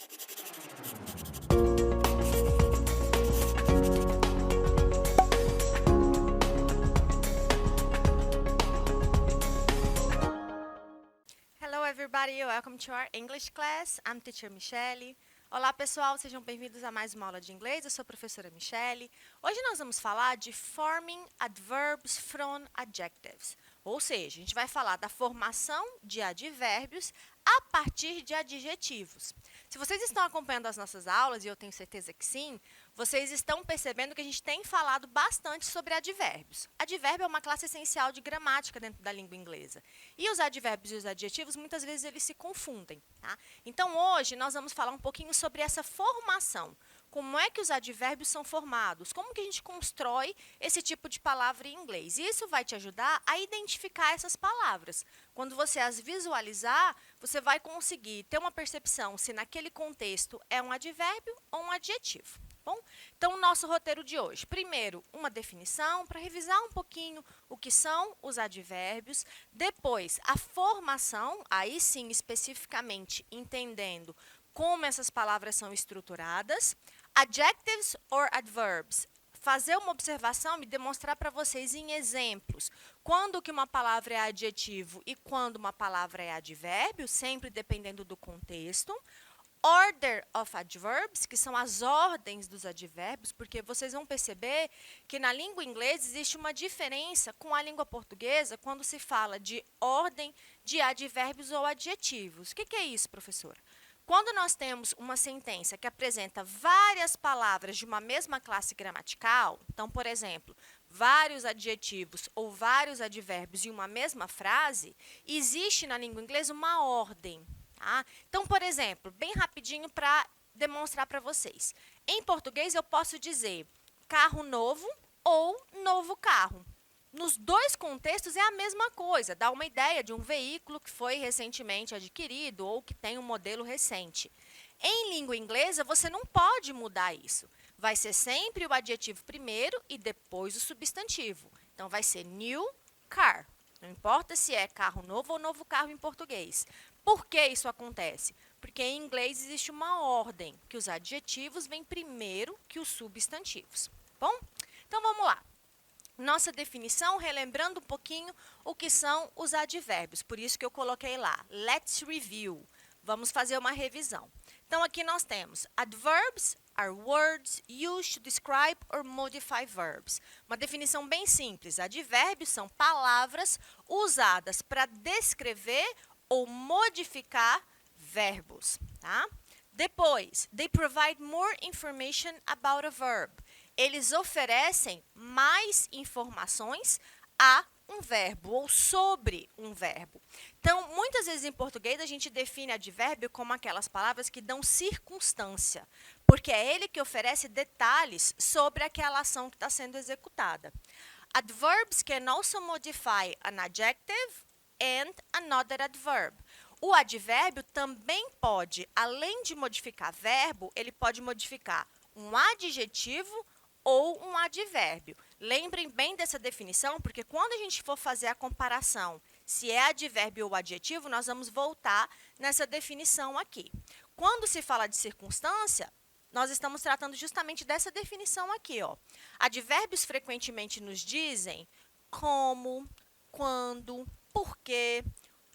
Hello everybody, welcome to our English class. I'm teacher Michelle. Olá pessoal, sejam bem-vindos a mais uma aula de inglês. Eu sou a professora Michelle. Hoje nós vamos falar de forming adverbs from adjectives. Ou seja, a gente vai falar da formação de advérbios a partir de adjetivos. Se vocês estão acompanhando as nossas aulas, e eu tenho certeza que sim, vocês estão percebendo que a gente tem falado bastante sobre advérbios. Advérbio é uma classe essencial de gramática dentro da língua inglesa. E os advérbios e os adjetivos, muitas vezes, eles se confundem. Tá? Então, hoje, nós vamos falar um pouquinho sobre essa formação. Como é que os advérbios são formados? Como que a gente constrói esse tipo de palavra em inglês? E isso vai te ajudar a identificar essas palavras. Quando você as visualizar, você vai conseguir ter uma percepção se naquele contexto é um advérbio ou um adjetivo. Bom, então, o nosso roteiro de hoje. Primeiro, uma definição, para revisar um pouquinho o que são os advérbios. Depois, a formação, aí sim, especificamente entendendo como essas palavras são estruturadas. Adjectives or adverbs. Fazer uma observação e demonstrar para vocês em exemplos quando que uma palavra é adjetivo e quando uma palavra é advérbio, sempre dependendo do contexto. Order of adverbs, que são as ordens dos advérbios, porque vocês vão perceber que na língua inglesa existe uma diferença com a língua portuguesa quando se fala de ordem de advérbios ou adjetivos. O que é isso, professora? Quando nós temos uma sentença que apresenta várias palavras de uma mesma classe gramatical, então, por exemplo, vários adjetivos ou vários advérbios em uma mesma frase, existe na língua inglesa uma ordem. Tá? Então, por exemplo, bem rapidinho para demonstrar para vocês. Em português, eu posso dizer carro novo ou novo carro. Nos dois contextos é a mesma coisa, dá uma ideia de um veículo que foi recentemente adquirido ou que tem um modelo recente. Em língua inglesa, você não pode mudar isso. Vai ser sempre o adjetivo primeiro e depois o substantivo. Então, vai ser new car. Não importa se é carro novo ou novo carro em português. Por que isso acontece? Porque em inglês existe uma ordem, que os adjetivos vêm primeiro que os substantivos. Bom? Então, vamos lá. Nossa definição, relembrando um pouquinho o que são os advérbios. Por isso que eu coloquei lá. Let's review. Vamos fazer uma revisão. Então, aqui nós temos adverbs are words used to describe or modify verbs. Uma definição bem simples. Advérbios são palavras usadas para descrever ou modificar verbos. Tá? Depois, they provide more information about a verb. Eles oferecem mais informações a um verbo ou sobre um verbo. Então, muitas vezes em português a gente define advérbio como aquelas palavras que dão circunstância, porque é ele que oferece detalhes sobre aquela ação que está sendo executada. Adverbs can also modify an adjective and another adverb. O advérbio também pode, além de modificar verbo, ele pode modificar um adjetivo ou um advérbio. Lembrem bem dessa definição, porque quando a gente for fazer a comparação se é advérbio ou adjetivo, nós vamos voltar nessa definição aqui. Quando se fala de circunstância, nós estamos tratando justamente dessa definição aqui, ó. Advérbios frequentemente nos dizem como, quando, porquê,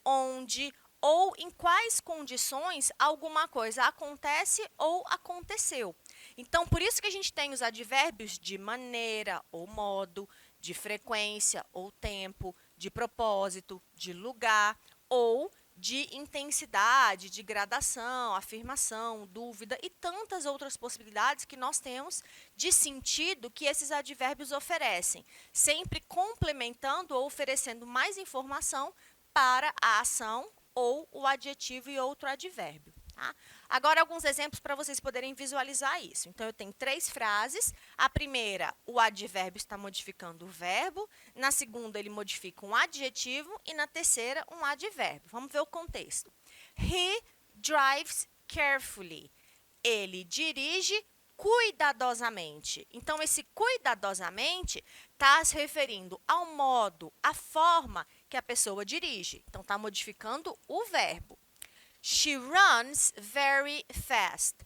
onde ou em quais condições alguma coisa acontece ou aconteceu. Então, por isso que a gente tem os advérbios de maneira ou modo, de frequência ou tempo, de propósito, de lugar ou de intensidade, de gradação, afirmação, dúvida e tantas outras possibilidades que nós temos de sentido que esses advérbios oferecem, sempre complementando ou oferecendo mais informação para a ação ou o adjetivo e outro advérbio. Tá? Agora, alguns exemplos para vocês poderem visualizar isso. Então, eu tenho 3 frases. A primeira, o advérbio está modificando o verbo. Na segunda, ele modifica um adjetivo. E na terceira, um advérbio. Vamos ver o contexto. He drives carefully. Ele dirige cuidadosamente. Então, esse cuidadosamente está se referindo ao modo, à forma que a pessoa dirige. Então, está modificando o verbo. She runs very fast.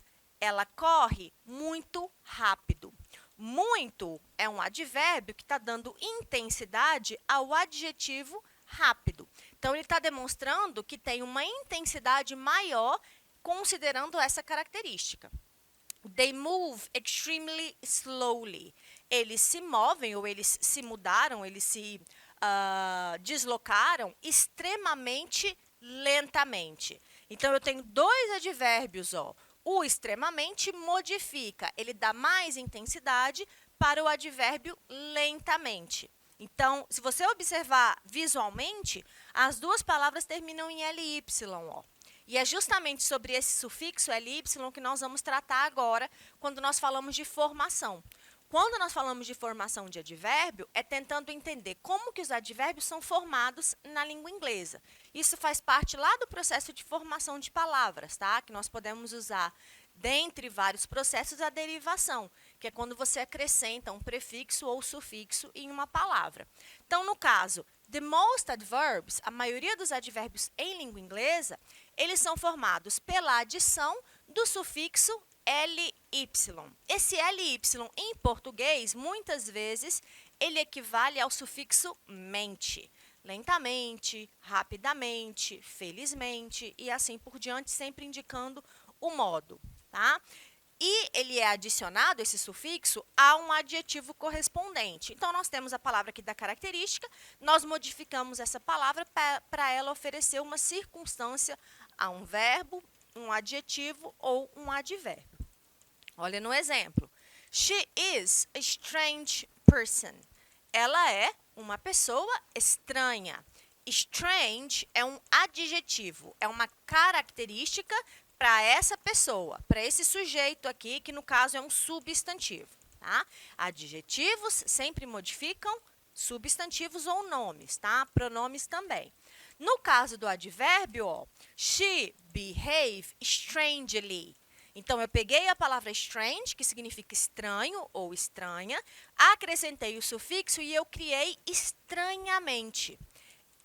Ela corre muito rápido. Muito é um advérbio que está dando intensidade ao adjetivo rápido. Então, ele está demonstrando que tem uma intensidade maior considerando essa característica. They move extremely slowly. Eles se movem ou eles se mudaram, eles se deslocaram extremamente lentamente. Então, eu tenho dois advérbios, ó. O extremamente modifica, ele dá mais intensidade para o advérbio lentamente. Então, se você observar visualmente, as duas palavras terminam em ly, ó. E é justamente sobre esse sufixo ly que nós vamos tratar agora, quando nós falamos de formação. Quando nós falamos de formação de advérbio, é tentando entender como que os advérbios são formados na língua inglesa. Isso faz parte lá do processo de formação de palavras, tá? Que nós podemos usar, dentre vários processos, a derivação, que é quando você acrescenta um prefixo ou sufixo em uma palavra. Então, no caso, the most adverbs, a maioria dos advérbios em língua inglesa, eles são formados pela adição do sufixo ly. Esse ly em português, muitas vezes, ele equivale ao sufixo mente. Lentamente, rapidamente, felizmente e assim por diante, sempre indicando o modo, tá? E ele é adicionado, esse sufixo, a um adjetivo correspondente. Então, nós temos a palavra aqui da característica, nós modificamos essa palavra para ela oferecer uma circunstância a um verbo, um adjetivo ou um advérbio. Olha no exemplo. She is a strange person. Ela é uma pessoa estranha. Strange é um adjetivo, é uma característica para essa pessoa, para esse sujeito aqui, que no caso é um substantivo. Tá? Adjetivos sempre modificam substantivos ou nomes, tá? Pronomes também. No caso do advérbio, ó, she behave strangely. Então, eu peguei a palavra strange, que significa estranho ou estranha, acrescentei o sufixo e eu criei estranhamente.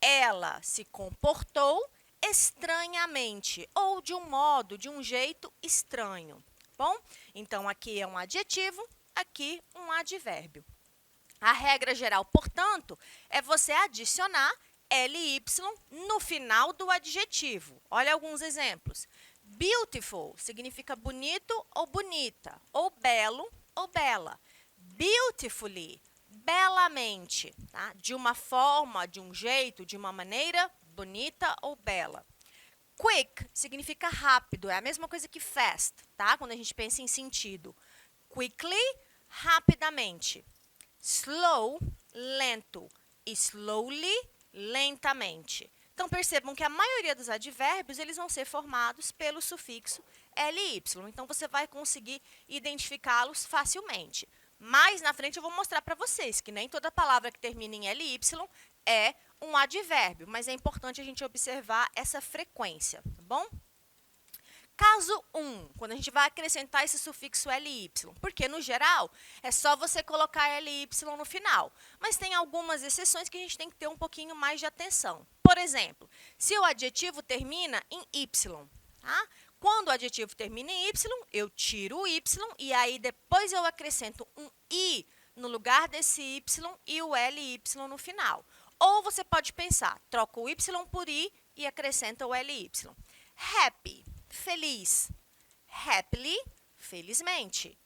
Ela se comportou estranhamente, ou de um modo, de um jeito estranho. Bom, então, aqui é um adjetivo, aqui um advérbio. A regra geral, portanto, é você adicionar ly no final do adjetivo. Olha alguns exemplos. Beautiful significa bonito ou bonita, ou belo ou bela. Beautifully, belamente, tá? De uma forma, de um jeito, de uma maneira bonita ou bela. Quick significa rápido, é a mesma coisa que fast, tá? Quando a gente pensa em sentido. Quickly, rapidamente. Slow, lento. Slowly, lentamente. Então, percebam que a maioria dos advérbios eles vão ser formados pelo sufixo ly. Então, você vai conseguir identificá-los facilmente. Mais na frente, eu vou mostrar para vocês que nem toda palavra que termina em ly é um advérbio, mas é importante a gente observar essa frequência, tá bom? Caso 1, quando a gente vai acrescentar esse sufixo ly, porque no geral é só você colocar ly no final, mas tem algumas exceções que a gente tem que ter um pouquinho mais de atenção. Por exemplo, se o adjetivo termina em y, tá? Quando o adjetivo termina em y, eu tiro o y e aí depois eu acrescento um i no lugar desse y e o ly no final. Ou você pode pensar, troca o y por i e acrescenta o ly. Happy, feliz. Happily, felizmente.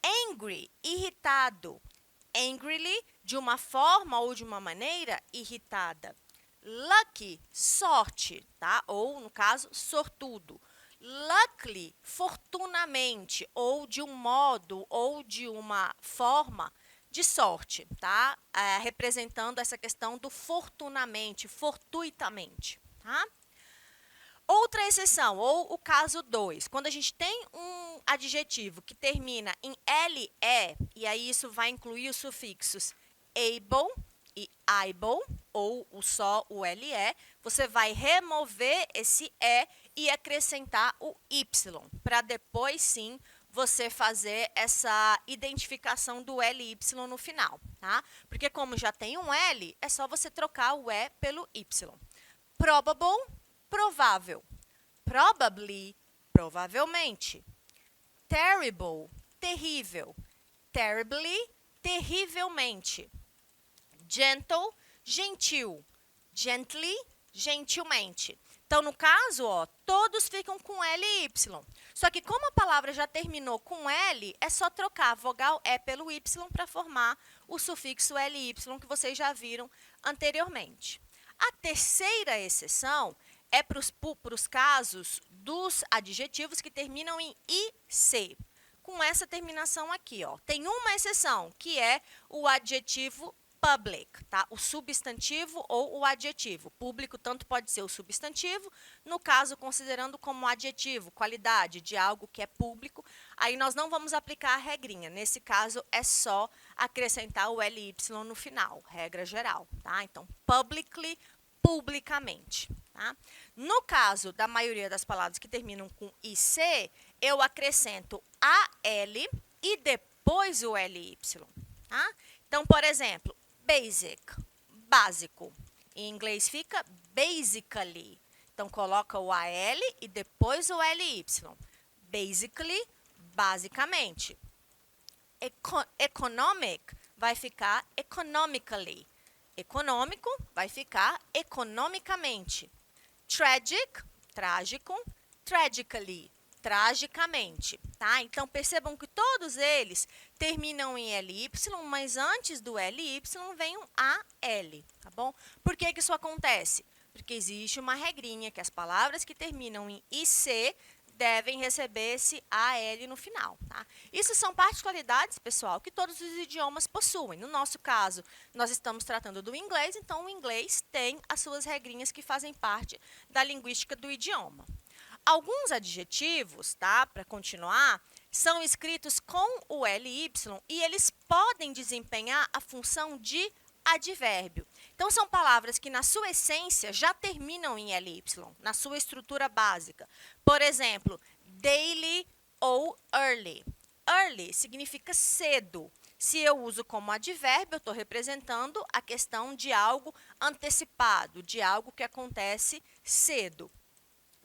Angry, irritado. Angrily, de uma forma ou de uma maneira irritada. Lucky, sorte, tá? Ou, no caso, sortudo. Luckily, fortunamente, ou de um modo, ou de uma forma de sorte, tá? Representando essa questão do fortunamente, fortuitamente, tá? Outra exceção, ou o caso 2, quando a gente tem um adjetivo que termina em LE, e aí isso vai incluir os sufixos able e able, ou só o LE, você vai remover esse E e acrescentar o Y, para depois sim você fazer essa identificação do LY no final, tá? Porque como já tem um L, é só você trocar o E pelo Y. Probable, provável. Probably, provavelmente. Terrible, terrível. Terribly, terrivelmente. Gentle, gentil. Gently, gentilmente. Então, no caso, ó, todos ficam com L e Y. Só que como a palavra já terminou com L, é só trocar a vogal E pelo Y para formar o sufixo LY que vocês já viram anteriormente. A terceira exceção é para os casos dos adjetivos que terminam em IC. Com essa terminação aqui, ó. Tem uma exceção, que é o adjetivo public, tá? O substantivo ou o adjetivo. Público tanto pode ser o substantivo, no caso, considerando como adjetivo, qualidade de algo que é público, aí nós não vamos aplicar a regrinha. Nesse caso, é só acrescentar o LY no final, regra geral, tá? Então, publicly, publicamente, tá? No caso da maioria das palavras que terminam com IC, eu acrescento AL e depois o LY, tá? Então, por exemplo, basic, básico. Em inglês fica basically. Então, coloca o AL e depois o LY. Basically, basicamente. Economic vai ficar economically. Econômico vai ficar economicamente. Tragic, trágico. Tragically, tragicamente, tá? Então, percebam que todos eles terminam em LY, mas antes do LY vem um AL, tá bom? Por que isso acontece? Porque existe uma regrinha que as palavras que terminam em IC devem receber esse AL no final, tá? Isso são particularidades, pessoal, que todos os idiomas possuem. No nosso caso, nós estamos tratando do inglês, então o inglês tem as suas regrinhas que fazem parte da linguística do idioma. Alguns adjetivos, tá, para continuar, são escritos com o LY e eles podem desempenhar a função de advérbio. Então, são palavras que, na sua essência, já terminam em LY, na sua estrutura básica. Por exemplo, daily ou early. Early significa cedo. Se eu uso como advérbio, eu estou representando a questão de algo antecipado, de algo que acontece cedo.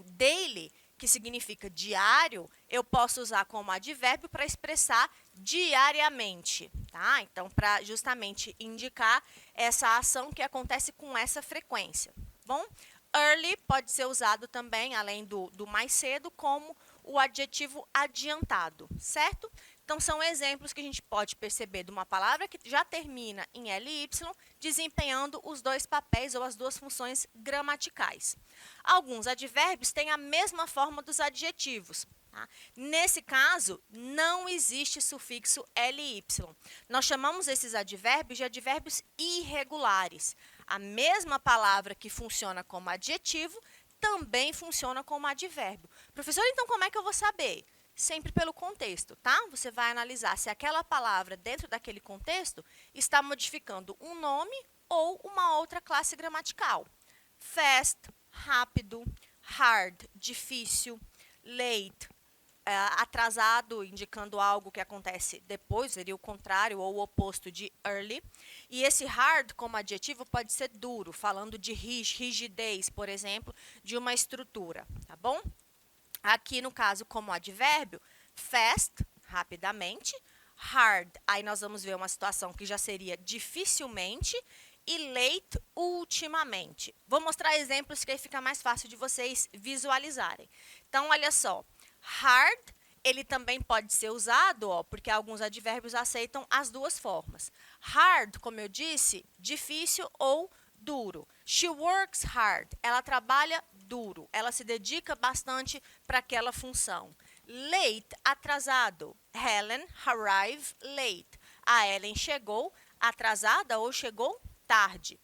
Daily, que significa diário, eu posso usar como advérbio para expressar diariamente, tá? Então, para justamente indicar essa ação que acontece com essa frequência, bom? Early pode ser usado também, além do mais cedo, como o adjetivo adiantado, certo? Então, são exemplos que a gente pode perceber de uma palavra que já termina em LY, desempenhando os dois papéis ou as duas funções gramaticais. Alguns advérbios têm a mesma forma dos adjetivos. Tá? Nesse caso, não existe sufixo LY. Nós chamamos esses advérbios de advérbios irregulares. A mesma palavra que funciona como adjetivo também funciona como advérbio. Professor, então como é que eu vou saber? Sempre pelo contexto, tá? Você vai analisar se aquela palavra, dentro daquele contexto, está modificando um nome ou uma outra classe gramatical. Fast, rápido. Hard, difícil. Late, atrasado, indicando algo que acontece depois, seria o contrário ou o oposto de early. E esse hard, como adjetivo, pode ser duro, falando de rigidez, por exemplo, de uma estrutura, tá bom? Aqui, no caso, como advérbio, fast, rapidamente, hard, aí nós vamos ver uma situação que já seria dificilmente, e late, ultimamente. Vou mostrar exemplos que aí fica mais fácil de vocês visualizarem. Então, olha só, hard, ele também pode ser usado, ó, porque alguns advérbios aceitam as duas formas. Hard, como eu disse, difícil ou duro. She works hard, ela trabalha duro, ela se dedica bastante para aquela função. Late, atrasado. Helen arrived late. A Ellen chegou atrasada ou chegou tarde.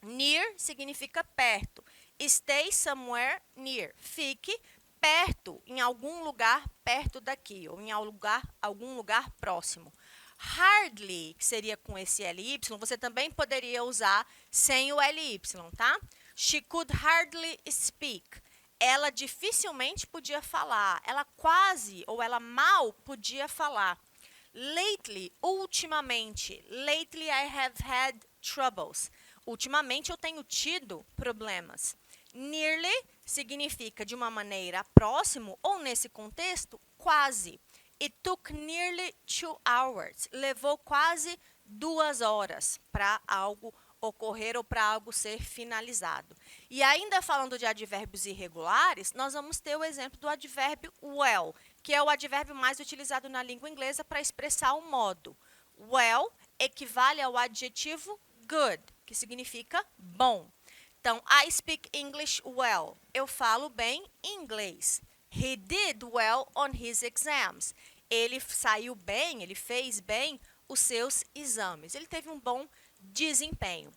Near significa perto. Stay somewhere near. Fique perto, em algum lugar perto daqui, ou em algum lugar próximo. Hardly, que seria com esse LY, você também poderia usar sem o LY, tá? She could hardly speak. Ela dificilmente podia falar. Ela quase ou ela mal podia falar. Lately, ultimamente. Lately I have had troubles. Ultimamente eu tenho tido problemas. Nearly significa de uma maneira próximo ou, nesse contexto, quase. It took nearly 2 hours. Levou quase 2 horas para algo ocorrer ou para algo ser finalizado. E ainda falando de advérbios irregulares, nós vamos ter o exemplo do advérbio well, que é o advérbio mais utilizado na língua inglesa para expressar o modo. Well equivale ao adjetivo good, que significa bom. Então, I speak English well. Eu falo bem inglês. He did well on his exams. Ele saiu bem, ele fez bem os seus exames. Ele teve um bom desempenho.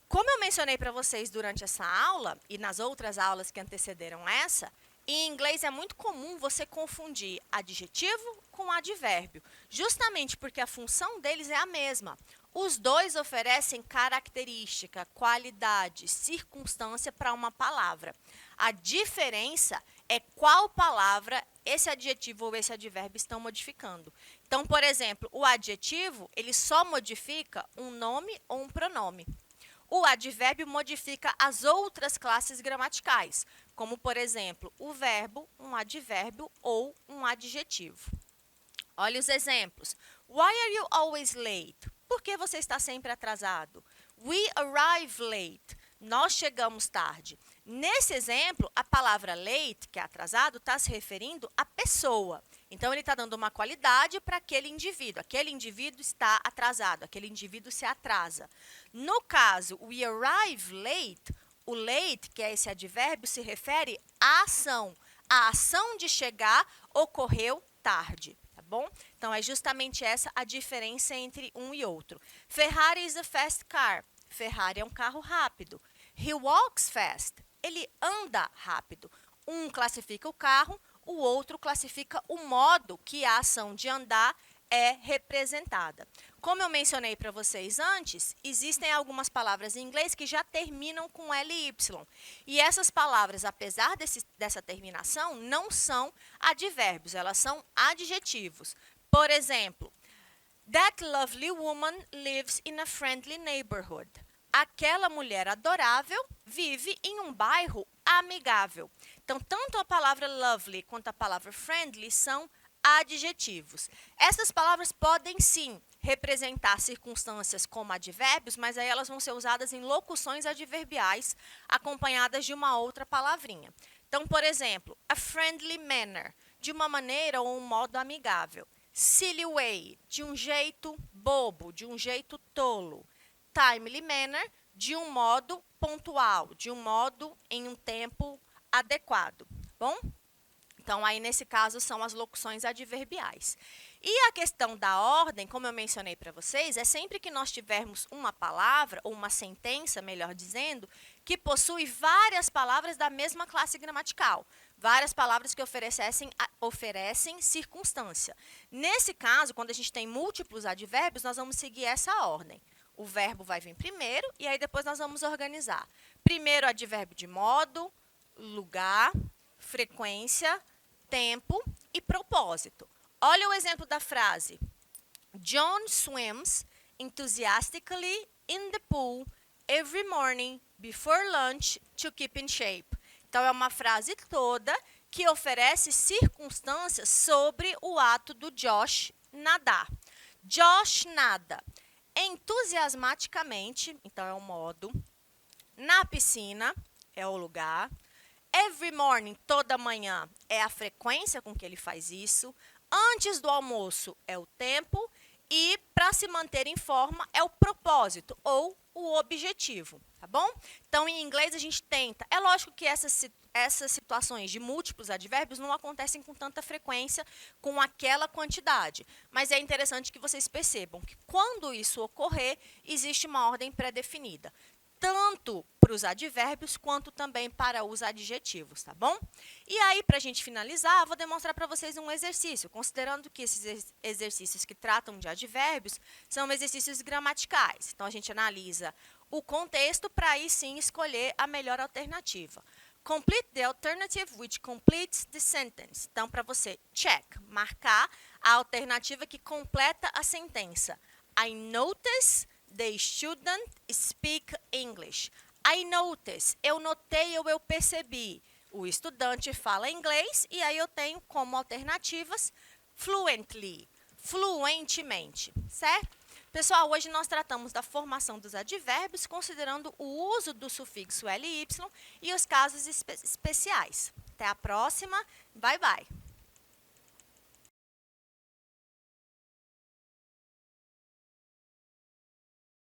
Como eu mencionei para vocês durante essa aula e nas outras aulas que antecederam essa, em inglês é muito comum você confundir adjetivo com advérbio, justamente porque a função deles é a mesma. Os dois oferecem característica, qualidade, circunstância para uma palavra. A diferença é qual palavra esse adjetivo ou esse advérbio estão modificando. Então, por exemplo, o adjetivo, ele só modifica um nome ou um pronome. O advérbio modifica as outras classes gramaticais, como, por exemplo, o verbo, um advérbio ou um adjetivo. Olha os exemplos. Why are you always late? Por que você está sempre atrasado? We arrive late. Nós chegamos tarde. Nesse exemplo, a palavra late, que é atrasado, está se referindo à pessoa. Então, ele está dando uma qualidade para aquele indivíduo. Aquele indivíduo está atrasado, aquele indivíduo se atrasa. No caso, we arrive late, o late, que é esse advérbio, se refere à ação. A ação de chegar ocorreu tarde. Bom? Então, é justamente essa a diferença entre um e outro. Ferrari is a fast car. Ferrari é um carro rápido. He walks fast. Ele anda rápido. Um classifica o carro, o outro classifica o modo que a ação de andar é representada. Como eu mencionei para vocês antes, existem algumas palavras em inglês que já terminam com LY. E essas palavras, apesar dessa terminação, não são advérbios, elas são adjetivos. Por exemplo, that lovely woman lives in a friendly neighborhood. Aquela mulher adorável vive em um bairro amigável. Então, tanto a palavra lovely quanto a palavra friendly são adjetivos. Essas palavras podem, sim, representar circunstâncias como advérbios, mas aí elas vão ser usadas em locuções adverbiais acompanhadas de uma outra palavrinha. Então, por exemplo, a friendly manner, de uma maneira ou um modo amigável. Silly way, de um jeito bobo, de um jeito tolo. Timely manner, de um modo pontual, de um modo em um tempo adequado. Bom? Então, aí, nesse caso, são as locuções adverbiais. E a questão da ordem, como eu mencionei para vocês, é sempre que nós tivermos uma palavra, ou uma sentença, melhor dizendo, que possui várias palavras da mesma classe gramatical. Várias palavras que oferecem circunstância. Nesse caso, quando a gente tem múltiplos advérbios, nós vamos seguir essa ordem. O verbo vai vir primeiro e aí depois nós vamos organizar. Primeiro, advérbio de modo, lugar, frequência, tempo e propósito. Olha o exemplo da frase. John swims enthusiastically in the pool every morning before lunch to keep in shape. Então, é uma frase toda que oferece circunstâncias sobre o ato do Josh nadar. Josh nada entusiasmaticamente, então é o modo. Na piscina, é o lugar. Every morning, toda manhã, é a frequência com que ele faz isso. Antes do almoço, é o tempo. E, para se manter em forma, é o propósito ou o objetivo, tá bom? Então, em inglês, a gente tenta. É lógico que essas situações de múltiplos advérbios não acontecem com tanta frequência, com aquela quantidade. Mas é interessante que vocês percebam que, quando isso ocorrer, existe uma ordem pré-definida. Tanto para os advérbios, quanto também para os adjetivos, tá bom? E aí, para a gente finalizar, vou demonstrar para vocês um exercício, considerando que esses exercícios que tratam de advérbios são exercícios gramaticais. Então, a gente analisa o contexto para aí sim escolher a melhor alternativa. Complete the alternative which completes the sentence. Então, para você, check, marcar a alternativa que completa a sentença. I notice they shouldn't speak English. I noticed, eu notei ou eu percebi. O estudante fala inglês e aí eu tenho como alternativas fluently, fluentemente, certo? Pessoal, hoje nós tratamos da formação dos advérbios, considerando o uso do sufixo ly e os casos especiais. Até a próxima. Bye, bye.